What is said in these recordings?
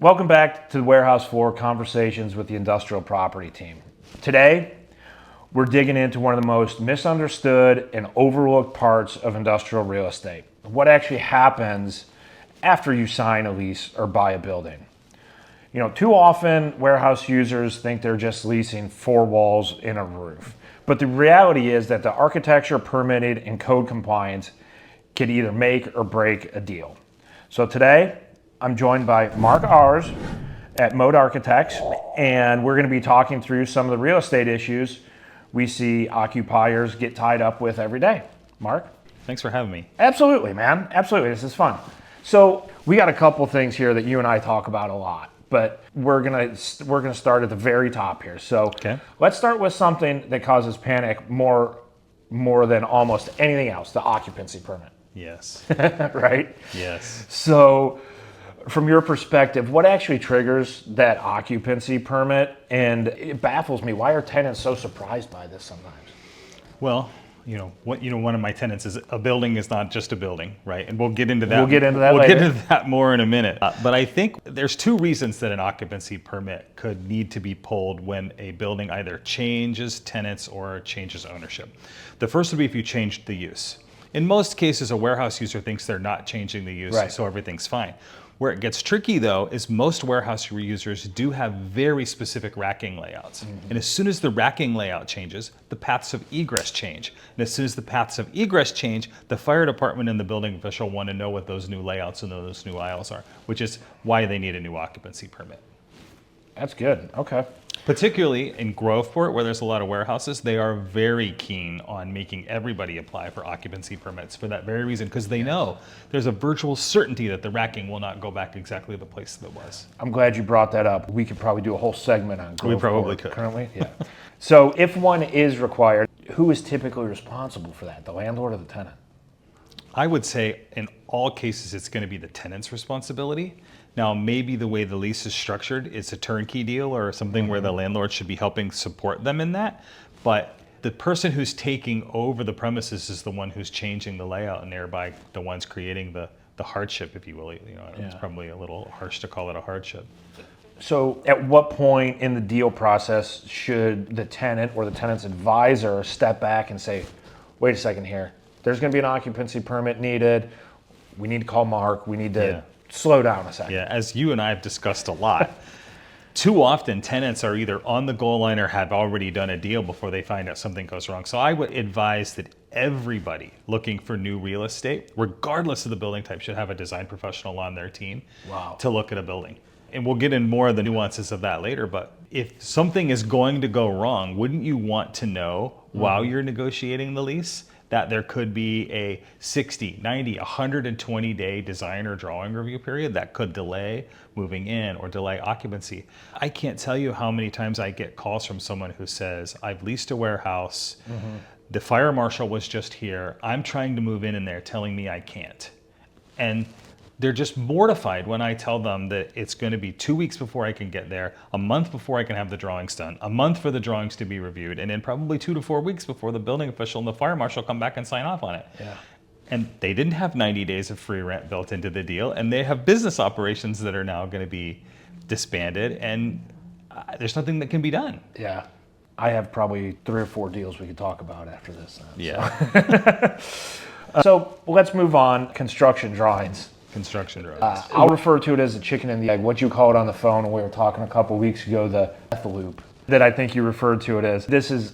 Welcome back to the Warehouse Floor Conversations with the Industrial Property Team. Today, we're digging into one of the most misunderstood and overlooked parts of industrial real estate. What actually happens after you sign a lease or buy a building. You know, too often warehouse users think they're just leasing four walls and a roof. But the reality is that the architecture, permitted, and code compliance can either make or break a deal. So today, I'm joined by Mark Ars at Mode Architects, and we're going to be talking through some of the real estate issues we see occupiers get tied up with every day. Mark? Thanks for having me. Absolutely, man. Absolutely. This is fun. So we got a couple things here that you and I talk about a lot, but we're gonna start at the very top here. So Let's start with something that causes panic more than almost anything else: the occupancy permit. Yes. Right? Yes. So from your perspective, what actually triggers that occupancy permit? And it baffles me. Why are tenants so surprised by this sometimes? Well, one of my tenets is a building is not just a building, right? And we'll get into that. We'll get into that later. We'll get into that more in a minute. But I think there's two reasons that an occupancy permit could need to be pulled when a building either changes tenants or changes ownership. The first would be if you changed the use. In most cases, a warehouse user thinks they're not changing the use, so everything's fine. Where it gets tricky, though, is most warehouse users do have very specific racking layouts. Mm-hmm. And as soon as the racking layout changes, the paths of egress change. And as soon as the paths of egress change, the fire department and the building official want to know what those new layouts and those new aisles are, which is why they need a new occupancy permit. That's good. Okay. Particularly in Groveport, where there's a lot of warehouses, they are very keen on making everybody apply for occupancy permits for that very reason, because they know there's a virtual certainty that the racking will not go back exactly the place that it was. I'm glad you brought that up. We could probably do a whole segment on Groveport. We probably could. Currently, yeah. So if one is required, who is typically responsible for that, the landlord or the tenant? I would say in all cases, it's going to be the tenant's responsibility. Now, maybe the way the lease is structured, it's a turnkey deal or something where the landlord should be helping support them in that. But the person who's taking over the premises is the one who's changing the layout and thereby the ones creating the hardship, if you will. It's probably a little harsh to call it a hardship. So at what point in the deal process should the tenant or the tenant's advisor step back and say, wait a second here, there's going to be an occupancy permit needed. We need to call Mark. We need to slow down a second. Yeah, as you and I have discussed a lot, too often tenants are either on the goal line or have already done a deal before they find out something goes wrong. So I would advise that everybody looking for new real estate, regardless of the building type, should have a design professional on their team to look at a building. And we'll get in more of the nuances of that later, but if something is going to go wrong, wouldn't you want to know while you're negotiating the lease that there could be a 60, 90, 120-day design or drawing review period that could delay moving in or delay occupancy? I can't tell you how many times I get calls from someone who says, I've leased a warehouse, the fire marshal was just here, I'm trying to move in and they're telling me I can't. And they're just mortified when I tell them that it's going to be 2 weeks before I can get there, a month before I can have the drawings done, a month for the drawings to be reviewed, and then probably 2 to 4 weeks before the building official and the fire marshal come back and sign off on it. Yeah. And they didn't have 90 days of free rent built into the deal, and they have business operations that are now going to be disbanded, and there's nothing that can be done. Yeah. I have probably 3 or 4 deals we could talk about after this. Yeah. So let's move on. Construction drawings. Construction drawings. I'll refer to it as the chicken and the egg. What you call it on the phone, when we were talking a couple weeks ago, the death loop, that I think you referred to it as. This is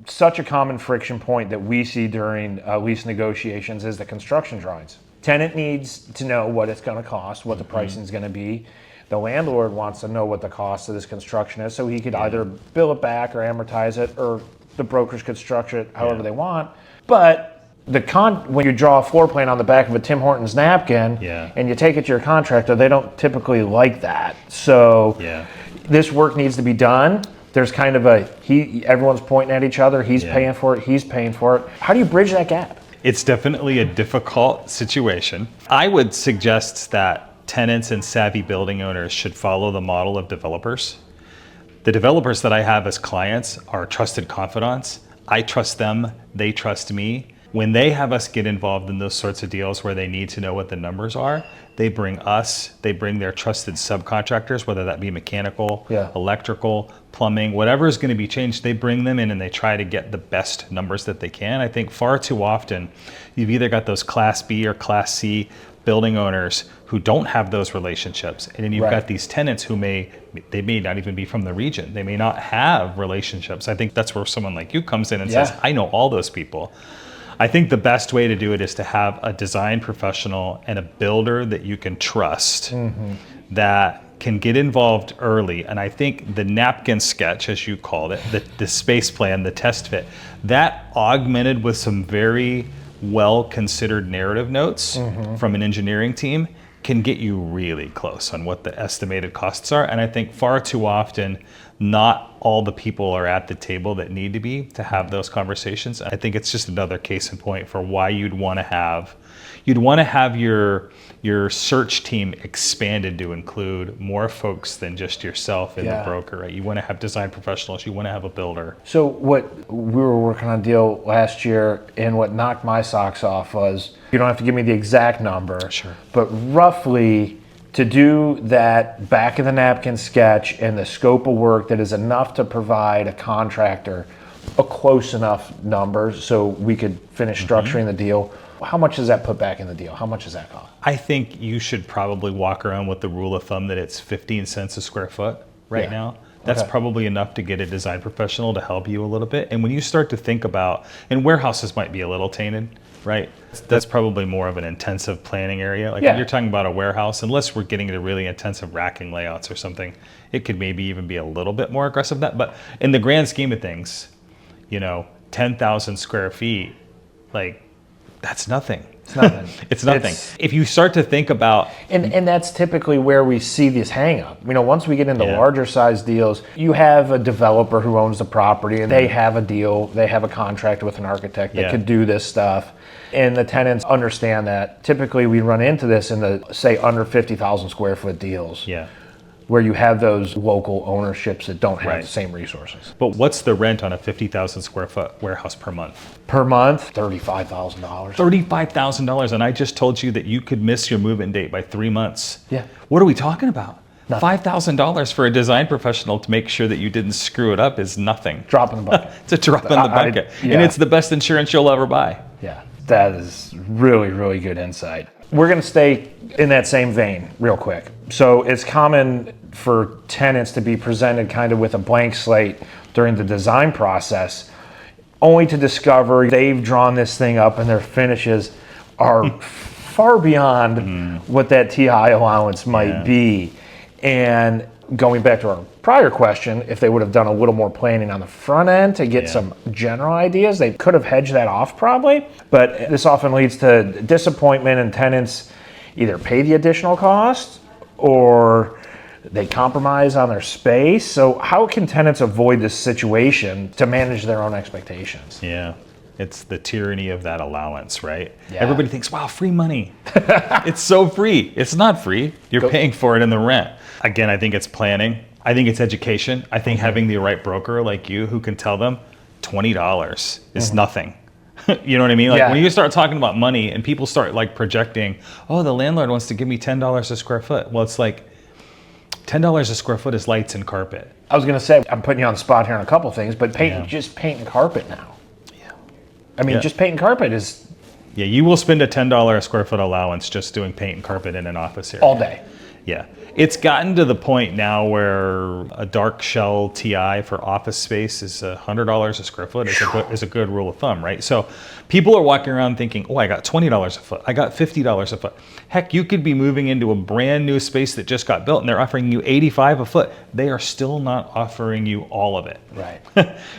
such a common friction point that we see during lease negotiations is the construction drawings. Tenant needs to know what it's going to cost, what the pricing is going to be. The landlord wants to know what the cost of this construction is, so he could either bill it back or amortize it, or the brokers could structure it however they want. But when you draw a floor plan on the back of a Tim Hortons napkin and you take it to your contractor, they don't typically like that. So this work needs to be done. There's kind of everyone's pointing at each other. He's paying for it. He's paying for it. How do you bridge that gap? It's definitely a difficult situation. I would suggest that tenants and savvy building owners should follow the model of developers. The developers that I have as clients are trusted confidants. I trust them. They trust me. When they have us get involved in those sorts of deals where they need to know what the numbers are, they bring us, they bring their trusted subcontractors, whether that be mechanical, electrical, plumbing, whatever is going to be changed, they bring them in and they try to get the best numbers that they can. I think far too often, you've either got those Class B or Class C building owners who don't have those relationships. And then you've got these tenants who may not even be from the region. They may not have relationships. I think that's where someone like you comes in and says, I know all those people. I think the best way to do it is to have a design professional and a builder that you can trust that can get involved early. And I think the napkin sketch, as you called it, the space plan, the test fit, that augmented with some very well-considered narrative notes from an engineering team can get you really close on what the estimated costs are. And I think far too often, not all the people are at the table that need to be to have those conversations. I think it's just another case in point for why you'd want to have your search team expanded to include more folks than just yourself and the broker, right? You want to have design professionals, you want to have a builder. So what we were working on a deal last year, and what knocked my socks off was, you don't have to give me the exact number, but roughly to do that back of the napkin sketch and the scope of work that is enough to provide a contractor a close enough number so we could finish structuring the deal. How much does that put back in the deal? How much does that cost? I think you should probably walk around with the rule of thumb that it's 15 cents a square foot right now. That's probably enough to get a design professional to help you a little bit. And when you start to think about, and warehouses might be a little tainted, right? That's probably more of an intensive planning area. Like when you're talking about a warehouse, unless we're getting into really intensive racking layouts or something, it could maybe even be a little bit more aggressive than that. But in the grand scheme of things, 10,000 square feet, like that's nothing. It's nothing. It's nothing. If you start to think about... And that's typically where we see this hang up. Once we get into larger size deals, you have a developer who owns the property and they have a deal, they have a contract with an architect that could do this stuff. And the tenants understand that. Typically we run into this in the, say, under 50,000 square foot deals. Where you have those local ownerships that don't have the same resources. But what's the rent on a 50,000 square foot warehouse per month? Per month, $35,000. $35,000, and I just told you that you could miss your move-in date by 3 months. What are we talking about? $5,000 for a design professional to make sure that you didn't screw it up is nothing. Drop in the bucket. It's a drop in the bucket. And it's the best insurance you'll ever buy. That is really, really good insight. We're going to stay in that same vein real quick. So it's common for tenants to be presented kind of with a blank slate during the design process, only to discover they've drawn this thing up and their finishes are far beyond what that TI allowance might be. And going back to our prior question, if they would have done a little more planning on the front end to get some general ideas, they could have hedged that off probably. But this often leads to disappointment, and tenants either pay the additional cost or they compromise on their space. So how can tenants avoid this situation to manage their own expectations? It's the tyranny of that allowance, right? Everybody thinks, wow, free money. It's so free. It's not free. You're paying for it in the rent. Again, I think it's planning. I think it's education. I think having the right broker like you who can tell them $20 is nothing. You know what I mean? Like when you start talking about money and people start like projecting, oh, the landlord wants to give me $10 a square foot. Well, it's like $10 a square foot is lights and carpet. I was going to say, I'm putting you on the spot here on a couple things, but just paint and carpet now. Just paint and carpet is... you will spend a $10 a square foot allowance just doing paint and carpet in an office area. All day. It's gotten to the point now where a dark shell TI for office space is $100 a square foot is a good rule of thumb, right? So people are walking around thinking, oh, I got $20 a foot. I got $50 a foot. Heck, you could be moving into a brand new space that just got built and they're offering you $85 a foot. They are still not offering you all of it.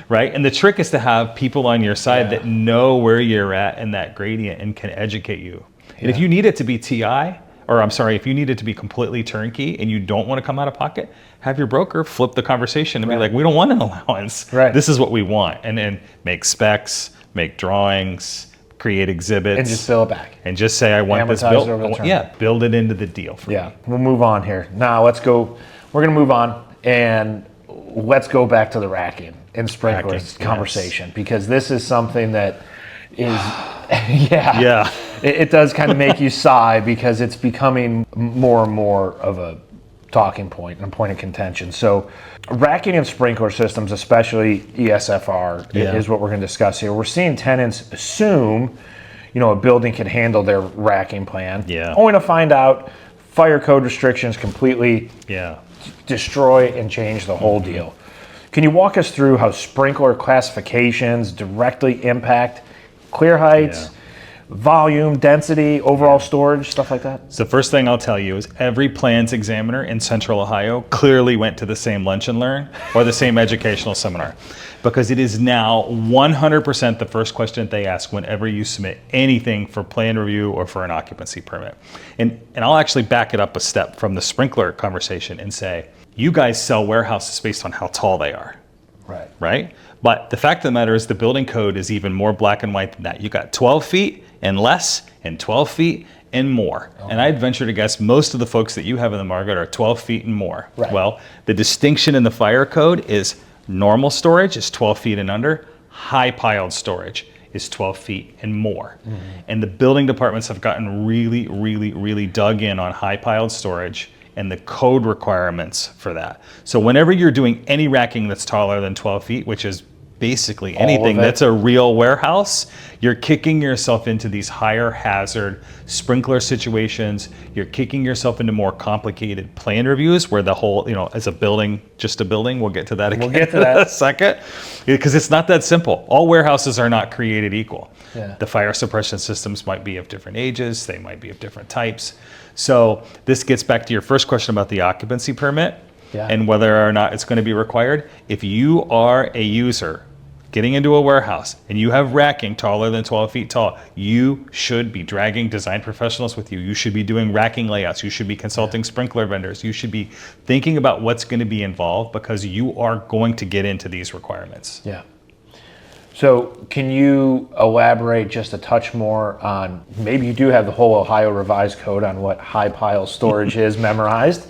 Right? And the trick is to have people on your side that know where you're at in that gradient and can educate you. And if you need it to be TI, if you need it to be completely turnkey and you don't want to come out of pocket, have your broker flip the conversation and be like, we don't want an allowance. This is what we want. And then make specs, make drawings, create exhibits. And just fill it back. And just say, I want this built. Build it into the deal for me. We'll move on here. Now let's go. We're going to move on and let's go back to the racking and sprinklers conversation, because this is something that is, yeah. Yeah. It does kind of make you sigh because it's becoming more and more of a talking point and a point of contention. So racking and sprinkler systems, especially ESFR, is what we're going to discuss here. We're seeing tenants assume, a building can handle their racking plan, only to find out fire code restrictions completely destroy and change the whole deal. Can you walk us through how sprinkler classifications directly impact clear heights, volume, density, overall storage, stuff like that? So the first thing I'll tell you is every plans examiner in Central Ohio clearly went to the same lunch and learn or the same educational seminar, because it is now 100% the first question that they ask whenever you submit anything for plan review or for an occupancy permit. And I'll actually back it up a step from the sprinkler conversation and say, you guys sell warehouses based on how tall they are. Right? But the fact of the matter is the building code is even more black and white than that. You got 12 feet and less and 12 feet and more. And I'd venture to guess most of the folks that you have in the market are 12 feet and more. Well, the distinction in the fire code is normal storage is 12 feet and under, high piled storage is 12 feet and more. And the building departments have gotten really, really, really dug in on high piled storage and the code requirements for that. So whenever you're doing any racking that's taller than 12 feet, which is basically anything that's a real warehouse, you're kicking yourself into these higher hazard sprinkler situations. You're kicking yourself into more complicated plan reviews where the whole, as a building, just a building, we'll get to that again in a second, because it's not that simple. All warehouses are not created equal. The fire suppression systems might be of different ages, they might be of different types. So this gets back to your first question about the occupancy permit and whether or not it's going to be required. If you are a user getting into a warehouse and you have racking taller than 12 feet tall, you should be dragging design professionals with you. You should be doing racking layouts. You should be consulting sprinkler vendors. You should be thinking about what's going to be involved, because you are going to get into these requirements. So can you elaborate just a touch more on, maybe you do have the whole Ohio revised code on what high pile storage is memorized,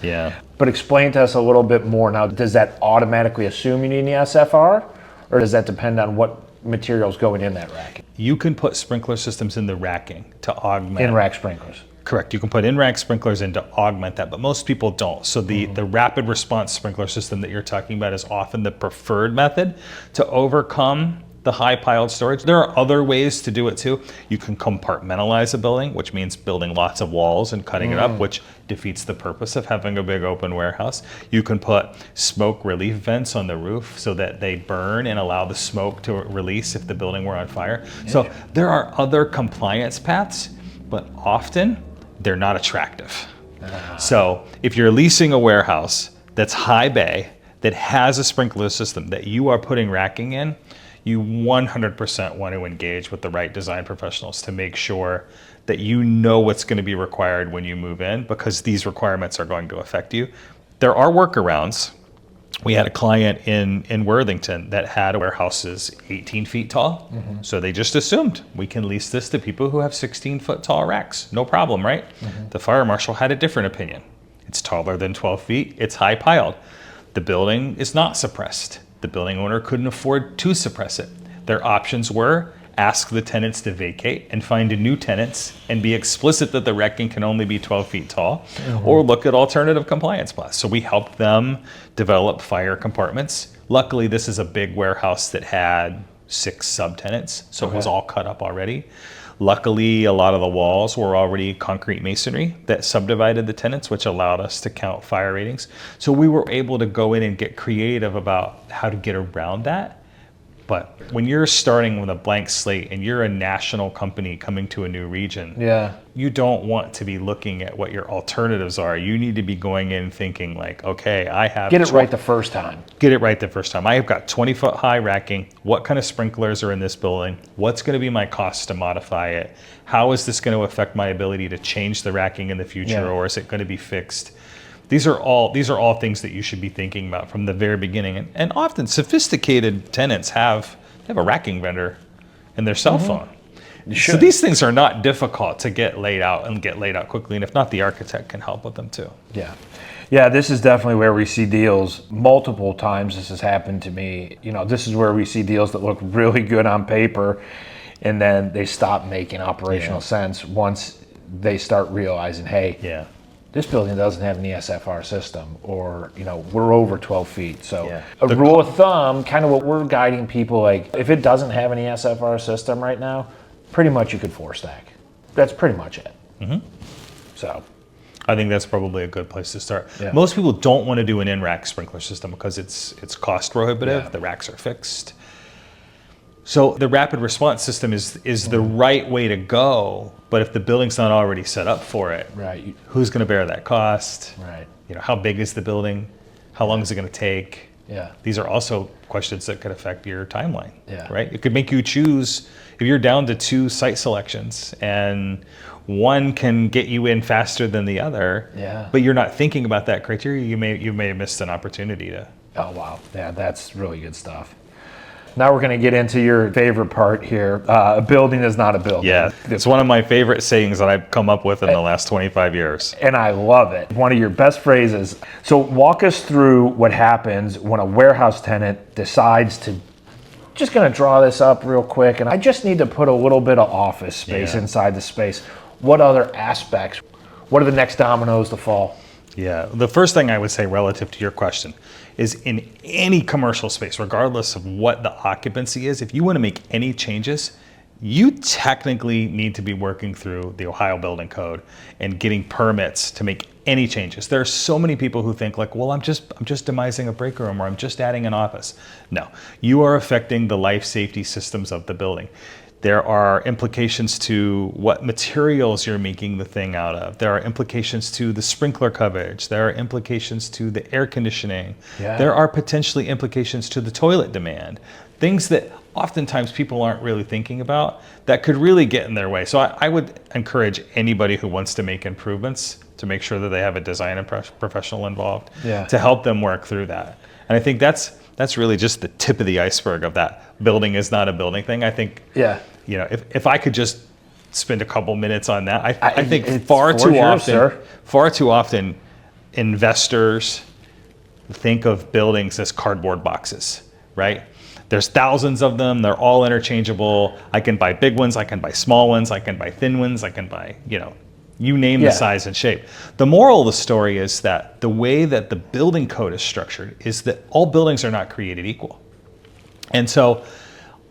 but explain to us a little bit more. Now, does that automatically assume you need an SFR, or does that depend on what materials going in that racking? You can put sprinkler systems in the racking to augment. In-rack sprinklers. Correct. You can put in-rack sprinklers in to augment that, but most people don't. So the rapid response sprinkler system that you're talking about is often the preferred method to overcome the high piled storage. There are other ways to do it too. You can compartmentalize a building, which means building lots of walls and cutting it up, which defeats the purpose of having a big open warehouse. You can put smoke relief vents on the roof so that they burn and allow the smoke to release if the building were on fire. So there are other compliance paths, but often they're not attractive. So if you're leasing a warehouse that's high bay, that has a sprinkler system that you are putting racking in, you 100% want to engage with the right design professionals to make sure that you know what's going to be required when you move in, because these requirements are going to affect you. There are workarounds. We had a client in Worthington that had warehouses 18 feet tall. So they just assumed we can lease this to people who have 16-foot tall racks. No problem, right? The fire marshal had a different opinion. It's taller than 12 feet. It's high piled. The building is not suppressed. The building owner couldn't afford to suppress it. Their options were ask the tenants to vacate and find new tenants and be explicit that the racking can only be 12 feet tall, or look at alternative compliance paths. So we helped them develop fire compartments. Luckily, this is a big warehouse that had 6 subtenants, so it was all cut up already. Luckily, a lot of the walls were already concrete masonry that subdivided the tenants, which allowed us to count fire ratings. So we were able to go in and get creative about how to get around that. But when you're starting with a blank slate and you're a national company coming to a new region, you don't want to be looking at what your alternatives are. You need to be going in thinking like, okay, I have... Get it right the first time. Get it right the first time. I have got 20-foot high racking. What kind of sprinklers are in this building? What's going to be my cost to modify it? How is this going to affect my ability to change the racking in the future, or is it going to be fixed? These are all things that you should be thinking about from the very beginning. And often sophisticated tenants have a racking vendor in their cell phone. So these things are not difficult to get laid out and get laid out quickly. And if not, the architect can help with them too. Yeah, this is definitely where we see deals. Multiple times this has happened to me. This is where we see deals that look really good on paper. and then they stop making operational Yeah. sense once they start realizing, hey, Yeah. this building doesn't have an ESFR system, or we're over 12 feet. So Yeah. a rule of thumb, kind of what we're guiding people, like if it doesn't have an ESFR system right now, pretty much you could floor stack. That's pretty much it. So I think that's probably a good place to start. Yeah. Most people don't want to do an in-rack sprinkler system because it's cost prohibitive. Yeah. The racks are fixed. So the rapid response system is the right way to go, but if the building's not already set up for it, right, who's going to bear that cost? right, How big is the building? How long is it going to take? yeah, These are also questions that could affect your timeline, Yeah. right? It could make you choose, if you're down to 2 site selections and one can get you in faster than the other, Yeah. but you're not thinking about that criteria, you may have missed an opportunity to. Oh wow, yeah, that's really good stuff. Now we're going to get into your favorite part here. A building is not a building. Yeah, it's one of my favorite sayings that I've come up with in the last 25 years. And I love it. One of your best phrases. So walk us through what happens when a warehouse tenant decides to, just going to draw this up real quick, and I just need to put a little bit of office space Yeah. inside the space. What other aspects? What are the next dominoes to fall? Yeah, the first thing I would say relative to your question is in any commercial space, regardless of what the occupancy is, if you want to make any changes, you technically need to be working through the Ohio Building Code and getting permits to make any changes. There are so many people who think like, well, I'm just demising a break room, or I'm just adding an office. No, you are affecting the life safety systems of the building. There are implications to what materials you're making the thing out of. There are implications to the sprinkler coverage. There are implications to the air conditioning. Yeah. There are potentially implications to the toilet demand. Things that oftentimes people aren't really thinking about that could really get in their way. So I would encourage anybody who wants to make improvements to make sure that they have a design and professional involved Yeah. to help them work through that. And I think that's really just the tip of the iceberg of that building is not a building thing. I think, Yeah. if I could just spend a couple minutes on that, I think it's far for too yours, often, sir. investors think of buildings as cardboard boxes, right? There's thousands of them. They're all interchangeable. I can buy big ones. I can buy small ones. I can buy thin ones. I can buy, you name Yeah. the size and shape. The moral of the story is that the way that the building code is structured is that all buildings are not created equal. And so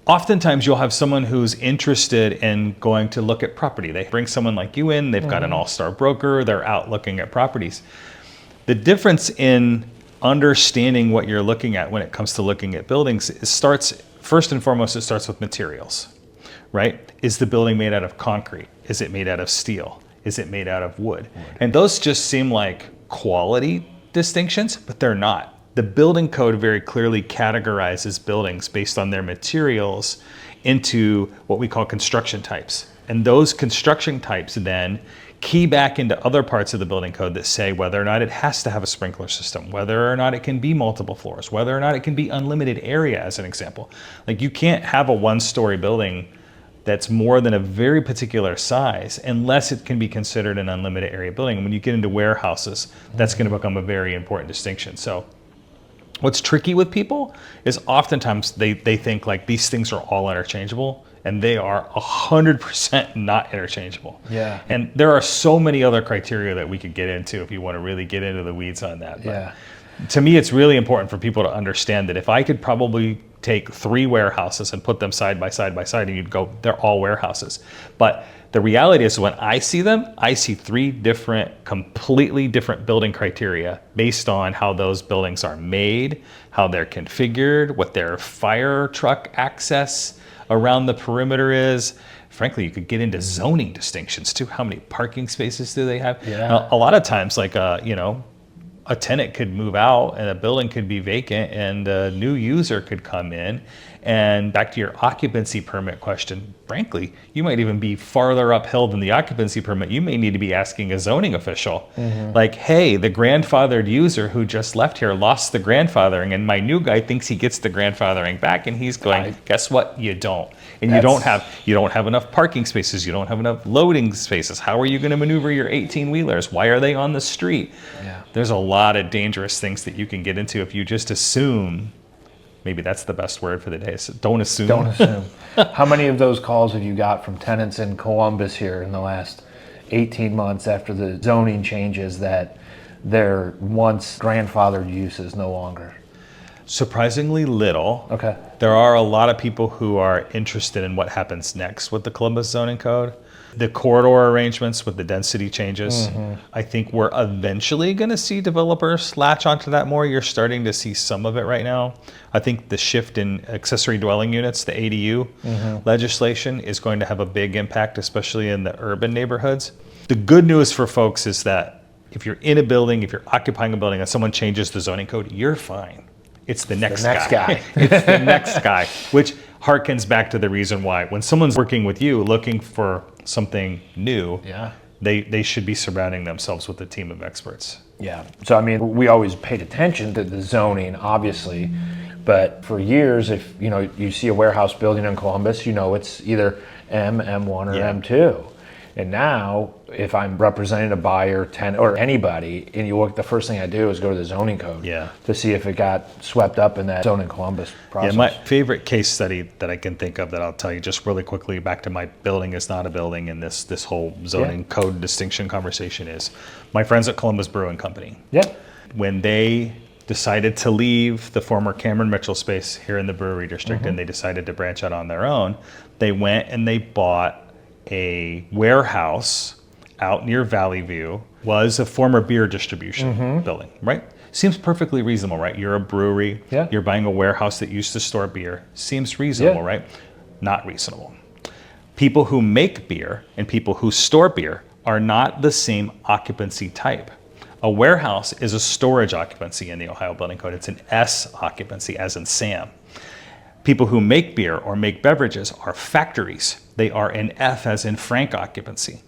oftentimes you'll have someone who's interested in going to look at property. They bring someone like you in, they've got an all-star broker, they're out looking at properties. The difference in understanding what you're looking at when it comes to looking at buildings, it starts with materials, right? Is the building made out of concrete? Is it made out of steel? Is it made out of wood? And those just seem like quality distinctions, but they're not. The building code very clearly categorizes buildings based on their materials into what we call construction types. And those construction types then key back into other parts of the building code that say whether or not it has to have a sprinkler system, whether or not it can be multiple floors, whether or not it can be unlimited area, as an example. Like you can't have a one-story building that's more than a very particular size unless it can be considered an unlimited area building. And when you get into warehouses, that's going to become a very important distinction. So what's tricky with people is oftentimes they think like these things are all interchangeable, and they are 100% not interchangeable. Yeah. And there are so many other criteria that we could get into if you want to really get into the weeds on that. But Yeah. to me, it's really important for people to understand that if I could probably take 3 warehouses and put them side by side, and you'd go, they're all warehouses. But the reality is when I see them, I see 3 completely different building criteria based on how those buildings are made, how they're configured, what their fire truck access around the perimeter is. Frankly, you could get into zoning distinctions too. How many parking spaces do they have? Yeah. Now, a lot of times, like, a tenant could move out and a building could be vacant and a new user could come in. And back to your occupancy permit question, frankly, you might even be farther uphill than the occupancy permit. You may need to be asking a zoning official, like, hey, the grandfathered user who just left here lost the grandfathering, and my new guy thinks he gets the grandfathering back, and he's going, guess what? You don't. And you don't have enough parking spaces. You don't have enough loading spaces. How are you going to maneuver your 18-wheelers? Why are they on the street? Yeah. There's a lot of dangerous things that you can get into if you just assume maybe that's the best word for the day. So don't assume. Don't assume. How many of those calls have you got from tenants in Columbus here in the last 18 months after the zoning changes that their once grandfathered use is no longer? Surprisingly little. Okay. There are a lot of people who are interested in what happens next with the Columbus zoning code. The corridor arrangements with the density changes. I think we're eventually going to see developers latch onto that more. You're starting to see some of it right now. I think the shift in accessory dwelling units, the ADU legislation, is going to have a big impact, especially in the urban neighborhoods. The good news for folks is that if you're in a building, if you're occupying a building and someone changes the zoning code, you're fine. It's the next guy. It's the next guy, which harkens back to the reason why when someone's working with you looking for something new, they should be surrounding themselves with a team of experts. Yeah. So, I mean, we always paid attention to the zoning, obviously, but for years, if, you know, you see a warehouse building in Columbus, you know, it's either M1 or M2. And now, if I'm representing a buyer, tenant, or anybody, and you look, the first thing I do is go to the zoning code to see if it got swept up in that zoning Columbus process. Yeah, my favorite case study that I can think of that I'll tell you just really quickly, back to my building is not a building, and this whole zoning code distinction conversation is my friends at Columbus Brewing Company. Yeah. When they decided to leave the former Cameron Mitchell space here in the brewery district and they decided to branch out on their own, they went and they bought a warehouse out near Valley View. Was a former beer distribution building, right? Seems perfectly reasonable, right? You're a brewery, you're buying a warehouse that used to store beer. Seems reasonable, right? Not reasonable. People who make beer and people who store beer are not the same occupancy type. A warehouse is a storage occupancy in the Ohio Building Code. It's an S occupancy, as in Sam. People who make beer or make beverages are factories. They are an F, as in Frank occupancy.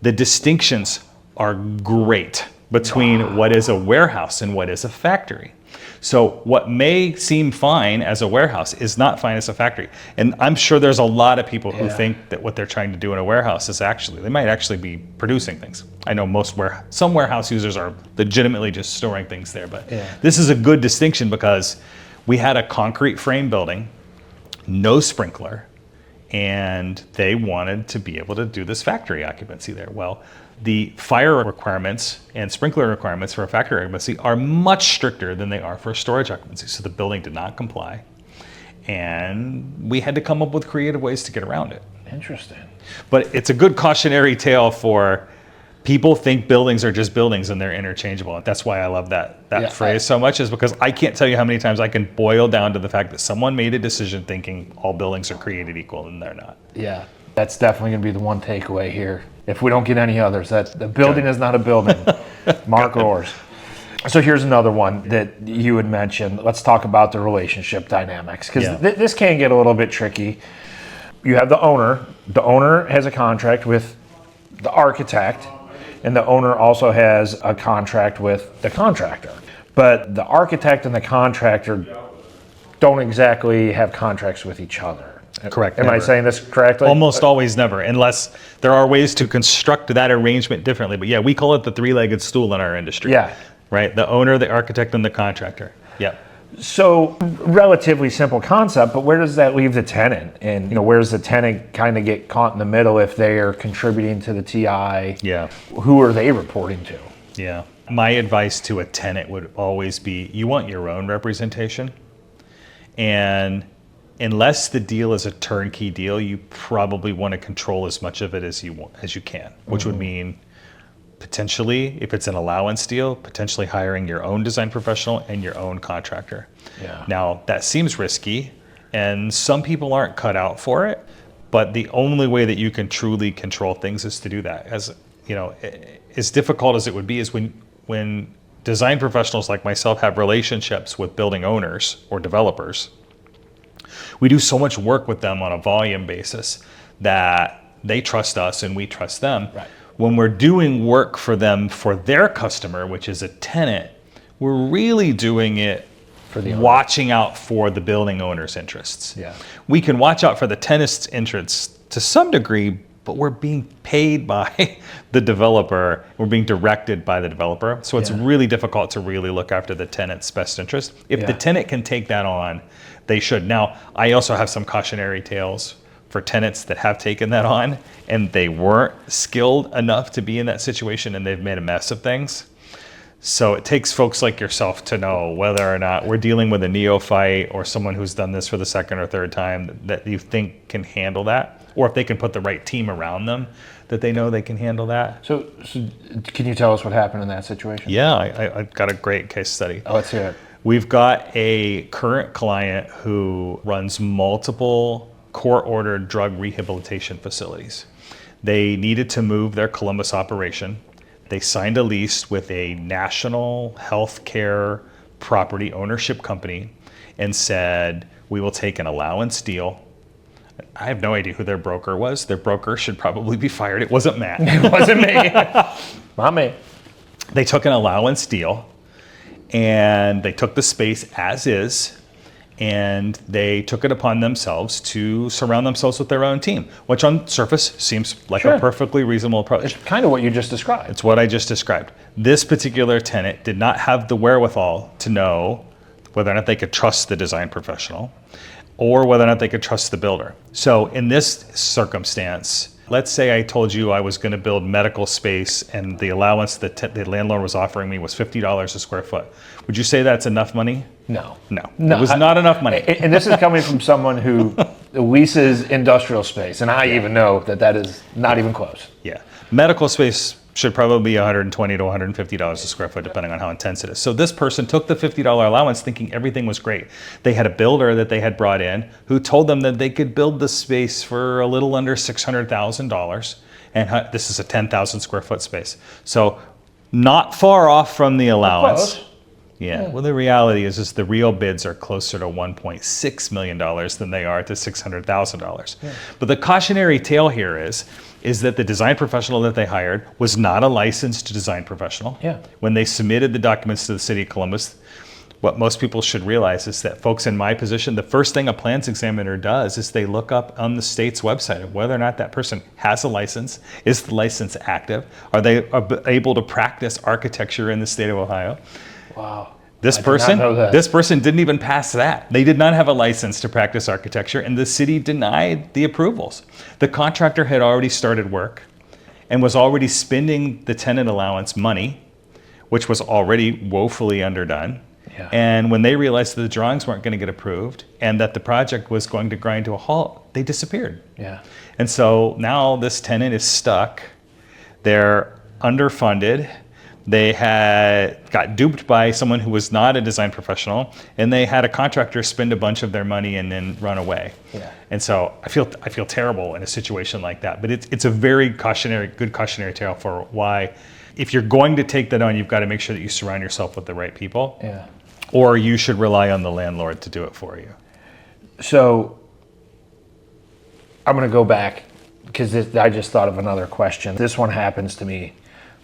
The distinctions are great between what is a warehouse and what is a factory. So what may seem fine as a warehouse is not fine as a factory. And I'm sure there's a lot of people who think that what they're trying to do in a warehouse is they might actually be producing things. I know some warehouse users are legitimately just storing things there, but this is a good distinction because we had a concrete frame building, no sprinkler, and they wanted to be able to do this factory occupancy there. Well, the fire requirements and sprinkler requirements for a factory occupancy are much stricter than they are for a storage occupancy. So the building did not comply, and we had to come up with creative ways to get around it. Interesting. But it's a good cautionary tale for people think buildings are just buildings and they're interchangeable. That's why I love that phrase so much, is because I can't tell you how many times I can boil down to the fact that someone made a decision thinking all buildings are created equal, and they're not. Yeah, that's definitely going to be the one takeaway here. If we don't get any others, that the building is not a building. Mark Roars. So here's another one that you had mentioned. Let's talk about the relationship dynamics, because this can get a little bit tricky. You have the owner. The owner has a contract with the architect, and the owner also has a contract with the contractor. But the architect and the contractor don't exactly have contracts with each other. Correct. Am I saying this correctly? Almost always never, unless there are ways to construct that arrangement differently. But yeah, we call it the three-legged stool in our industry. Yeah. Right? The owner, the architect, and the contractor. Yeah. So relatively simple concept, but where does that leave the tenant? And where does the tenant kind of get caught in the middle if they are contributing to the TI? Yeah. Who are they reporting to? Yeah. My advice to a tenant would always be, you want your own representation. And unless the deal is a turnkey deal, you probably want to control as much of it as you can, which would mean potentially, if it's an allowance deal, potentially hiring your own design professional and your own contractor. Yeah. Now, that seems risky, and some people aren't cut out for it, but the only way that you can truly control things is to do that. As difficult as it would be is when design professionals like myself have relationships with building owners or developers, we do so much work with them on a volume basis that they trust us and we trust them. Right. When we're doing work for them, for their customer, which is a tenant, we're really doing it for the watching out for the building owner's interests. Yeah. We can watch out for the tenant's interests to some degree, but we're being paid by the developer. We're being directed by the developer. So it's really difficult to really look after the tenant's best interest. If the tenant can take that on, they should. Now, I also have some cautionary tales for tenants that have taken that on and they weren't skilled enough to be in that situation and they've made a mess of things. So it takes folks like yourself to know whether or not we're dealing with a neophyte or someone who's done this for the second or third time that you think can handle that, or if they can put the right team around them that they know they can handle that. So can you tell us what happened in that situation? Yeah, I've got a great case study. Oh, let's hear it. We've got a current client who runs multiple court-ordered drug rehabilitation facilities. They needed to move their Columbus operation. They signed a lease with a national healthcare property ownership company and said, we will take an allowance deal. I have no idea who their broker was. Their broker should probably be fired. It wasn't Matt. It wasn't me. Not me. They took an allowance deal and they took the space as is, and they took it upon themselves to surround themselves with their own team, which on surface seems like Sure. a perfectly reasonable approach. It's kind of what you just described. It's what I just described. This particular tenant did not have the wherewithal to know whether or not they could trust the design professional or whether or not they could trust the builder. So in this circumstance, let's say I told you I was going to build medical space and the allowance that the landlord was offering me was $50 a square foot. Would you say that's enough money? No. No, it was not enough money. And this is coming from someone who leases industrial space, and I even know that that is not even close. Yeah, medical space should probably be $120 to $150 a square foot, depending on how intense it is. So this person took the $50 allowance thinking everything was great. They had a builder that they had brought in who told them that they could build the space for a little under $600,000. And this is a 10,000 square foot space. So not far off from the allowance. Close. Yeah. Well, the reality is the real bids are closer to $1.6 million than they are to $600,000. Yeah. But the cautionary tale here is that the design professional that they hired was not a licensed design professional. Yeah. When they submitted the documents to the city of Columbus, what most people should realize is that folks in my position, the first thing a plans examiner does is they look up on the state's website of whether or not that person has a license. Is the license active? Are they able to practice architecture in the state of Ohio? Wow. This person didn't even pass that. They did not have a license to practice architecture, and the city denied the approvals. The contractor had already started work and was already spending the tenant allowance money, which was already woefully underdone. Yeah. And when they realized that the drawings weren't going to get approved and that the project was going to grind to a halt, they disappeared. Yeah. And so now this tenant is stuck. They're underfunded. They had got duped by someone who was not a design professional, and they had a contractor spend a bunch of their money and then run away. Yeah. And so I feel terrible in a situation like that. But it's a very good cautionary tale for why, if you're going to take that on, you've got to make sure that you surround yourself with the right people. Yeah. Or you should rely on the landlord to do it for you. So I'm going to go back because I just thought of another question. This one happens to me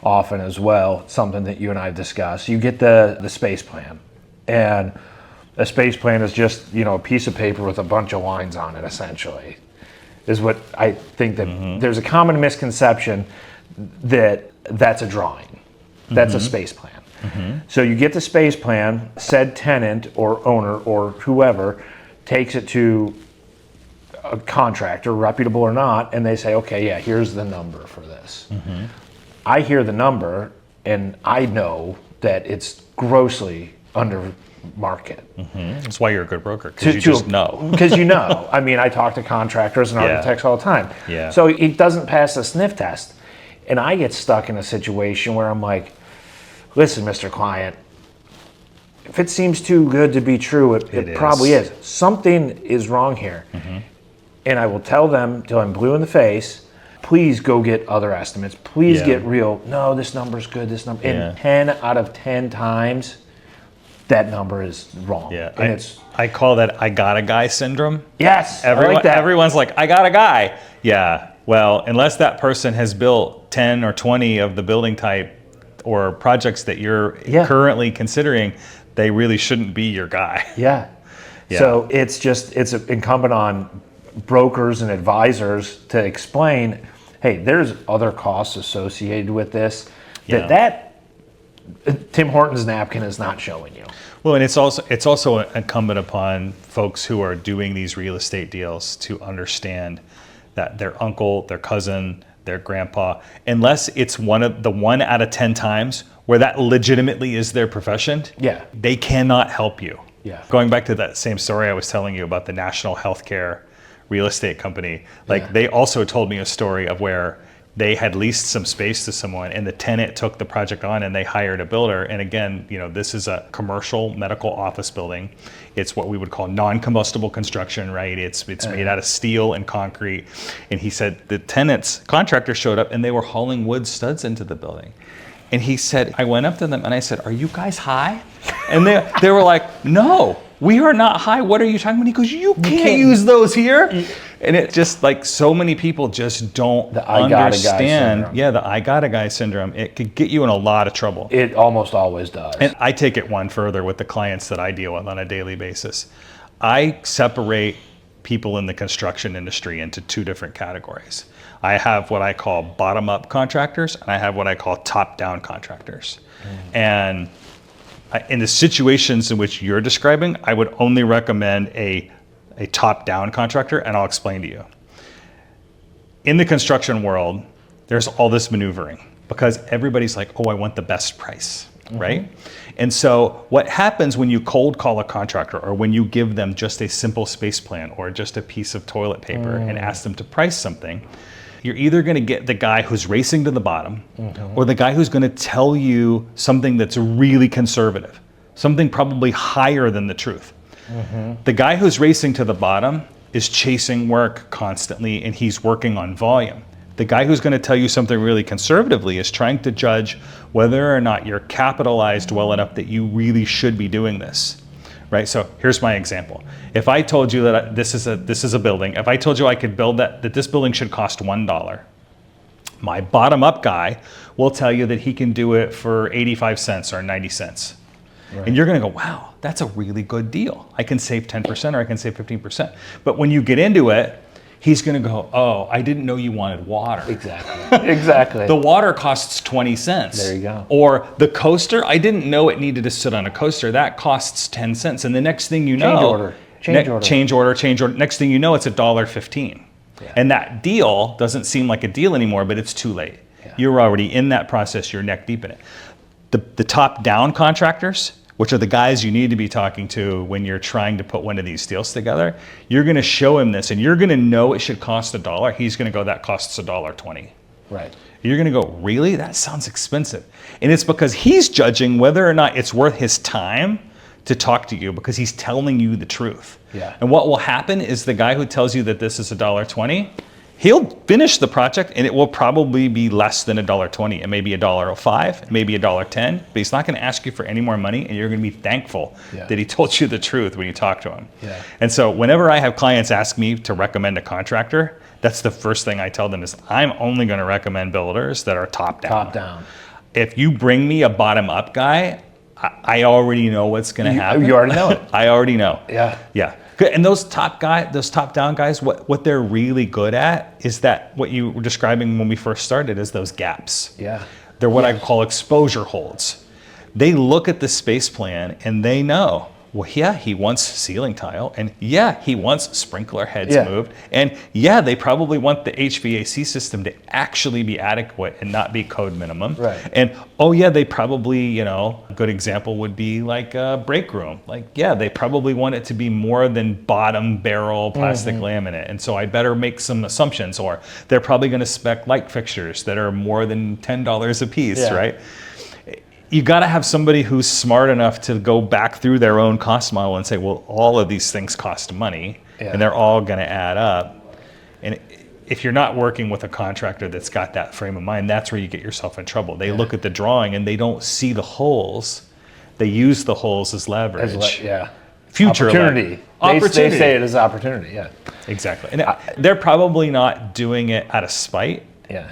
often as well, something that you and I have discussed. You get the space plan, and a space plan is just, a piece of paper with a bunch of lines on it, essentially, is what I think that there's a common misconception that that's a drawing. That's a space plan. So you get the space plan, said tenant or owner or whoever takes it to a contractor, reputable or not, and they say, okay, yeah, here's the number for this. I hear the number and I know that it's grossly under market. That's why you're a good broker, because you just know. Because I mean, I talk to contractors and architects all the time. Yeah. So it doesn't pass the sniff test. And I get stuck in a situation where I'm like, listen, Mr. Client, if it seems too good to be true, it probably is. Something is wrong here. And I will tell them till I'm blue in the face, please go get other estimates. Please get real. No, this number's good. This number. And 10 out of 10 times, that number is wrong. Yeah, and I call that "I got a guy" syndrome. Yes, I like that. Everyone's like, "I got a guy." Yeah. Well, unless that person has built 10 or 20 of the building type or projects that you're currently considering, they really shouldn't be your guy. Yeah. So it's incumbent on brokers and advisors to explain, hey, there's other costs associated with this. That Tim Hortons napkin is not showing you. Well, and it's also incumbent upon folks who are doing these real estate deals to understand that their uncle, their cousin, their grandpa, unless it's one out of 10 times where that legitimately is their profession, Yeah. they cannot help you. Yeah. Going back to that same story I was telling you about the national healthcare real estate company, like they also told me a story of where they had leased some space to someone and the tenant took the project on and they hired a builder. And again, this is a commercial medical office building. It's what we would call non-combustible construction, right? It's made out of steel and concrete. And he said the tenant's contractor showed up and they were hauling wood studs into the building. And he said, I went up to them and I said, "Are you guys high?" And they were like, "No, we are not high. What are you talking about?" He goes, "You can't use those here." And it just like so many people just don't understand. Yeah, the I got a guy syndrome. It could get you in a lot of trouble. It almost always does. And I take it one further with the clients that I deal with on a daily basis. I separate people in the construction industry into two different categories. I have what I call bottom-up contractors, and I have what I call top-down contractors. And in the situations in which you're describing, I would only recommend a top-down contractor, and I'll explain to you. In the construction world, there's all this maneuvering because everybody's like, "Oh, I want the best price," right? And so what happens when you cold call a contractor or when you give them just a simple space plan or just a piece of toilet paper and ask them to price something, you're either going to get the guy who's racing to the bottom or the guy who's going to tell you something that's really conservative, something probably higher than the truth. The guy who's racing to the bottom is chasing work constantly and he's working on volume. The guy who's going to tell you something really conservatively is trying to judge whether or not you're capitalized well enough that you really should be doing this, right? So here's my example. If I told you that this is a building, if I told you I could build that this building should cost $1, my bottom-up guy will tell you that he can do it for 85 cents or 90 cents. Right. And you're going to go, "Wow, that's a really good deal. I can save 10% or I can save 15%. But when you get into it, he's going to go, "Oh, I didn't know you wanted water." Exactly. Exactly. The water costs 20 cents. There you go. Or the coaster, I didn't know it needed to sit on a coaster. That costs 10 cents. And the next thing you know, change order. Next thing you know, it's $1.15. Yeah. And that deal doesn't seem like a deal anymore, but it's too late. Yeah. You're already in that process. You're neck deep in it. The top-down contractors, which are the guys you need to be talking to when you're trying to put one of these deals together, you're going to show him this, and you're going to know it should cost $1. He's going to go, "That costs $1.20." Right. You're going to go, "Really? That sounds expensive." And it's because he's judging whether or not it's worth his time to talk to you because he's telling you the truth. Yeah. And what will happen is the guy who tells you that this is $1.20, he'll finish the project and it will probably be less than $1.20. It may be $1.05, it may be $1.10, but he's not going to ask you for any more money and you're going to be thankful that he told you the truth when you talk to him. Yeah. And so whenever I have clients ask me to recommend a contractor, that's the first thing I tell them is I'm only going to recommend builders that are top down. Top down. If you bring me a bottom up guy, I already know what's going to happen. You already know it. I already know. Yeah. Yeah. And those top down guys, what they're really good at is that what you were describing when we first started is those gaps. Yeah. They're what I call exposure holds. They look at the space plan and they know, well, yeah, he wants ceiling tile, and yeah, he wants sprinkler heads moved, and yeah, they probably want the HVAC system to actually be adequate and not be code minimum. Right. And oh yeah, they probably, a good example would be like a break room. Like, yeah, they probably want it to be more than bottom barrel plastic laminate, and so I better make some assumptions, or they're probably going to spec light fixtures that are more than $10 a piece, right? You got to have somebody who's smart enough to go back through their own cost model and say, well, all of these things cost money and they're all going to add up. And if you're not working with a contractor that's got that frame of mind, that's where you get yourself in trouble. They look at the drawing and they don't see the holes. They use the holes as leverage. Future opportunity. They say it as opportunity. Yeah. Exactly. And they're probably not doing it out of spite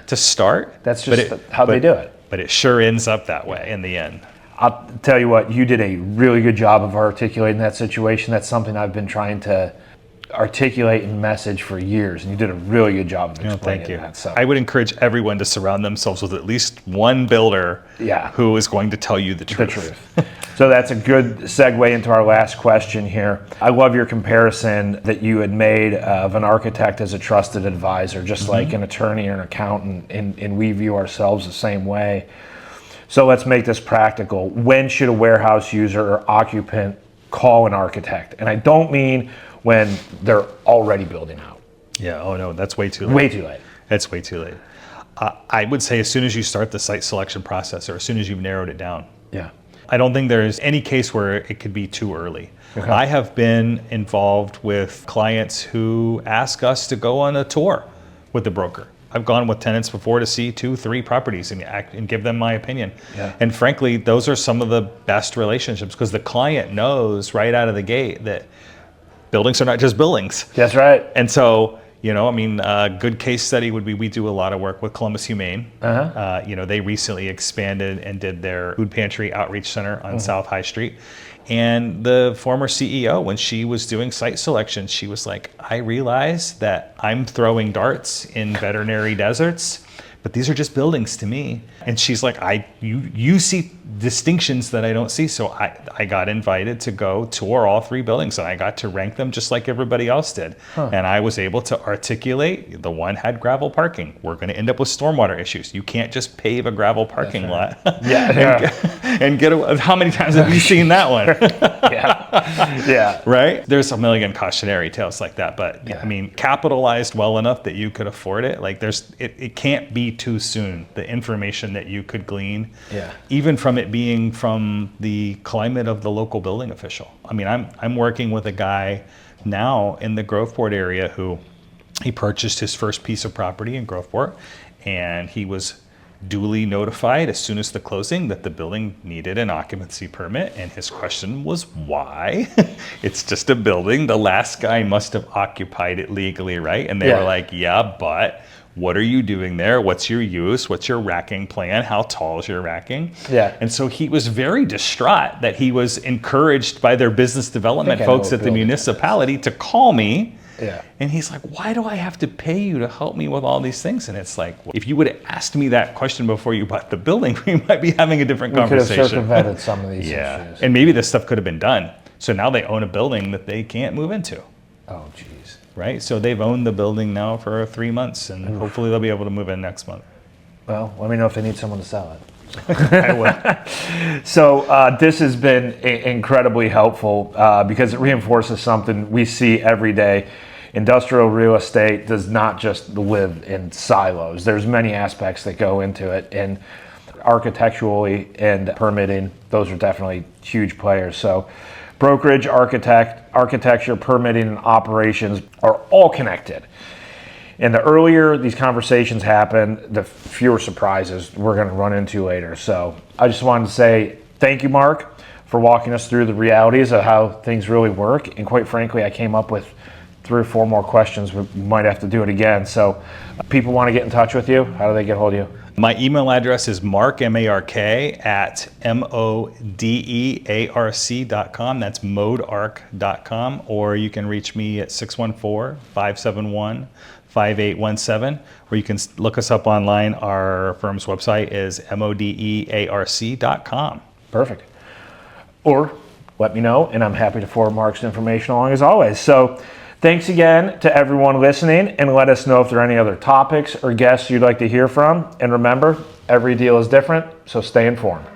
to start. That's just how they do it. But it sure ends up that way in the end. I'll tell you what, you did a really good job of articulating that situation. That's something I've been trying to articulate and message for years, and you did a really good job of explaining Thank you. that. So I would encourage everyone to surround themselves with at least one builder Yeah. who is going to tell you the the truth. truth. So that's a good segue into our last question here. I love your comparison that you had made of an architect as a trusted advisor, just like an attorney or an accountant, and we view ourselves the same way. So let's make this practical. When should a warehouse user or occupant call an architect? And I don't mean when they're already building out. Yeah, oh no, that's way too late. Way too late. That's way too late. I would say as soon as you start the site selection process or as soon as you've narrowed it down. Yeah. I don't think there's any case where it could be too early. Okay. I have been involved with clients who ask us to go on a tour with the broker. I've gone with tenants before to see 2-3 properties and give them my opinion. Yeah. And frankly, those are some of the best relationships because the client knows right out of the gate that buildings are not just buildings. That's right. And so, a good case study would be we do a lot of work with Columbus Humane. They recently expanded and did their food pantry outreach center on South High Street. And the former CEO, when she was doing site selection, she was like, I realize that I'm throwing darts in veterinary deserts, but these are just buildings to me. And she's like, you see distinctions that I don't see. So I got invited to go tour all 3 buildings and I got to rank them just like everybody else did. And I was able to articulate the one had gravel parking. We're going to end up with stormwater issues. You can't just pave a gravel parking lot. And get away. How many times have you seen that one? Yeah. Right? There's a million cautionary tales like that, but capitalized well enough that you could afford it. Like it can't be too soon. The information that you could glean, even from it being from the climate of the local building official. I'm working with a guy now in the Groveport area who he purchased his first piece of property in Groveport, and he was duly notified as soon as the closing that the building needed an occupancy permit, and his question was why? It's just a building. The last guy must have occupied it legally, right? And they were like, yeah, but what are you doing there? What's your use? What's your racking plan? How tall is your racking? Yeah. And so he was very distraught that he was encouraged by their business development folks at the municipality to call me. Yeah. And he's like, why do I have to pay you to help me with all these things? And it's like, well, if you would have asked me that question before you bought the building, we might be having a different conversation. We could have circumvented some of these issues. And maybe this stuff could have been done. So now they own a building that they can't move into. Oh, geez. Right? So they've owned the building now for 3 months, and hopefully they'll be able to move in next month. Well, let me know if they need someone to sell it. I will. So this has been incredibly helpful because it reinforces something we see every day. Industrial real estate does not just live in silos. There's many aspects that go into it, and architecturally and permitting, those are definitely huge players. So brokerage, architecture, permitting, and operations are all connected. And the earlier these conversations happen, the fewer surprises we're going to run into later. So I just wanted to say thank you, Mark, for walking us through the realities of how things really work. And quite frankly, I came up with 3 or 4 more questions. We might have to do it again. So people want to get in touch with you. How do they get hold of you? My email address is mark, M-A-R-K, at modearc.com. That's modearc.com. Or you can reach me at 614-571-5817. Or you can look us up online. Our firm's website is modearc.com. Perfect. Or let me know, and I'm happy to forward Mark's information along as always. So thanks again to everyone listening, and let us know if there are any other topics or guests you'd like to hear from. And remember, every deal is different, so stay informed.